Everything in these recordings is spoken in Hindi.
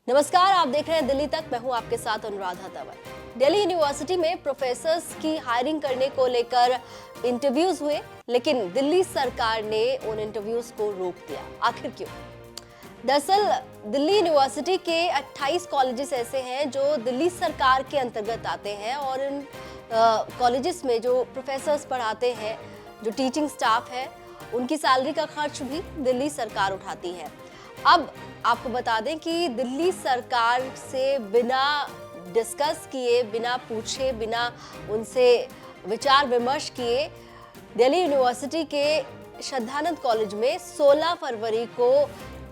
नमस्कार, आप देख रहे हैं दिल्ली तक। मैं हूं आपके साथ अनुराधा तंवर। दिल्ली यूनिवर्सिटी में प्रोफेसर्स की हायरिंग करने को लेकर इंटरव्यूज हुए, लेकिन दिल्ली सरकार ने उन इंटरव्यूज को रोक दिया। आखिर क्यों? दरअसल दिल्ली यूनिवर्सिटी के 28 कॉलेजेस ऐसे हैं जो दिल्ली सरकार के अंतर्गत आते हैं और इन कॉलेजेस में जो प्रोफेसर्स पढ़ाते हैं, जो टीचिंग स्टाफ है, उनकी सैलरी का खर्च भी दिल्ली सरकार उठाती है। अब आपको बता दें कि दिल्ली सरकार से बिना डिस्कस किए, बिना पूछे, बिना उनसे विचार विमर्श किए दिल्ली यूनिवर्सिटी के श्रद्धानंद कॉलेज में 16 फरवरी को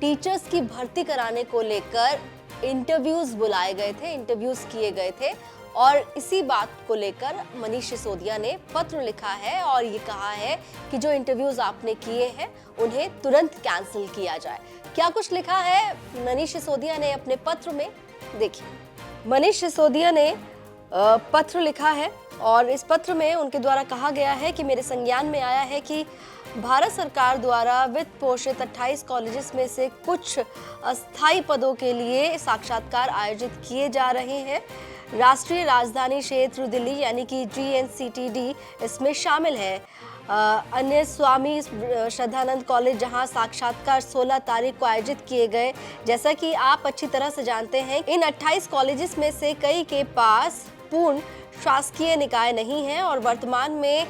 टीचर्स की भर्ती कराने को लेकर इंटरव्यूज बुलाए गए थे, इंटरव्यूज किए गए थे और इसी बात को लेकर मनीष सिसोदिया ने पत्र लिखा है और ये कहा है कि जो इंटरव्यूज आपने किए हैं उन्हें तुरंत कैंसिल किया जाए। क्या कुछ लिखा है मनीष सिसोदिया ने अपने पत्र में, देखिए। मनीष सिसोदिया ने पत्र लिखा है और इस पत्र में उनके द्वारा कहा गया है कि मेरे संज्ञान में आया है कि भारत सरकार द्वारा वित्त पोषित 28 कॉलेजेस में से कुछ अस्थायी पदों के लिए साक्षात्कार आयोजित किए जा रहे हैं। राष्ट्रीय राजधानी क्षेत्र दिल्ली यानी कि GNCTD इसमें शामिल है। अन्य स्वामी श्रद्धानंद कॉलेज जहां साक्षात्कार 16 तारीख को आयोजित किए गए। जैसा कि आप अच्छी तरह से जानते हैं, इन 28 कॉलेजेस में से कई के पास पूर्ण शासकीय निकाय नहीं है और वर्तमान में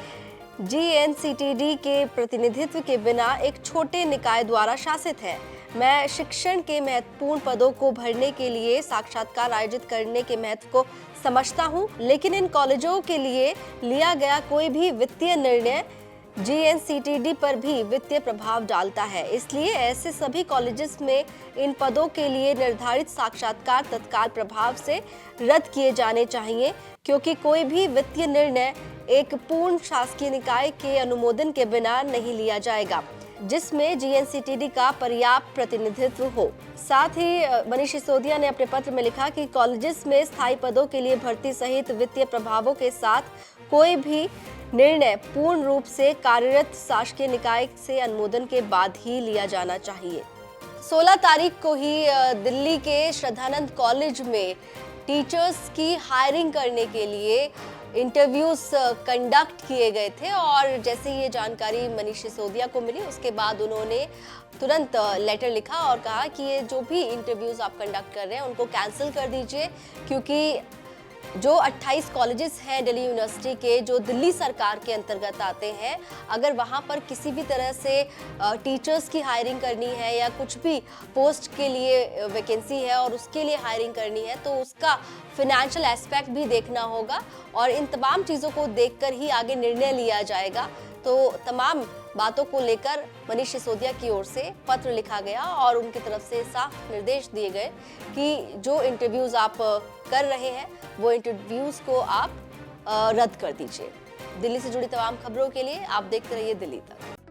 GNCTD के प्रतिनिधित्व के बिना एक छोटे निकाय द्वारा शासित है। मैं शिक्षण के महत्वपूर्ण पदों को भरने के लिए साक्षात्कार आयोजित करने के महत्व को समझता हूं, लेकिन इन कॉलेजों के लिए लिया गया कोई भी वित्तीय निर्णय GNCTD पर भी वित्तीय प्रभाव डालता है। इसलिए ऐसे सभी कॉलेजेस में इन पदों के लिए निर्धारित साक्षात्कार तत्काल प्रभाव से रद्द किए जाने चाहिए, क्योंकि कोई भी वित्तीय निर्णय एक पूर्ण शासकीय निकाय के अनुमोदन के बिना नहीं लिया जाएगा जिसमें GNCTD का पर्याप्त प्रतिनिधित्व हो। साथ ही मनीष सिसोदिया ने अपने पत्र में लिखा कि कॉलेजेस में स्थायी पदों के लिए भर्ती सहित वित्तीय प्रभावों के साथ कोई भी निर्णय पूर्ण रूप से कार्यरत शासकीय निकाय से अनुमोदन के बाद ही लिया जाना चाहिए। 16 तारीख को ही दिल्ली के श्रद्धानंद कॉलेज में टीचर्स की हायरिंग करने के लिए इंटरव्यूज कंडक्ट किए गए थे और जैसे ये जानकारी मनीष सिसोदिया को मिली, उसके बाद उन्होंने तुरंत लेटर लिखा और कहा कि ये जो भी इंटरव्यूज आप कंडक्ट कर रहे हैं उनको कैंसिल कर दीजिए, क्योंकि जो 28 कॉलेजेस हैं दिल्ली यूनिवर्सिटी के, जो दिल्ली सरकार के अंतर्गत आते हैं, अगर वहाँ पर किसी भी तरह से टीचर्स की हायरिंग करनी है या कुछ भी पोस्ट के लिए वैकेंसी है और उसके लिए हायरिंग करनी है, तो उसका फिनेंशियल एस्पेक्ट भी देखना होगा और इन तमाम चीज़ों को देखकर ही आगे निर्णय लिया जाएगा। तो तमाम बातों को लेकर मनीष सिसोदिया की ओर से पत्र लिखा गया और उनकी तरफ से साफ निर्देश दिए गए कि जो इंटरव्यूज आप कर रहे हैं वो इंटरव्यूज को आप रद्द कर दीजिए। दिल्ली से जुड़ी तमाम खबरों के लिए आप देखते रहिए दिल्ली तक।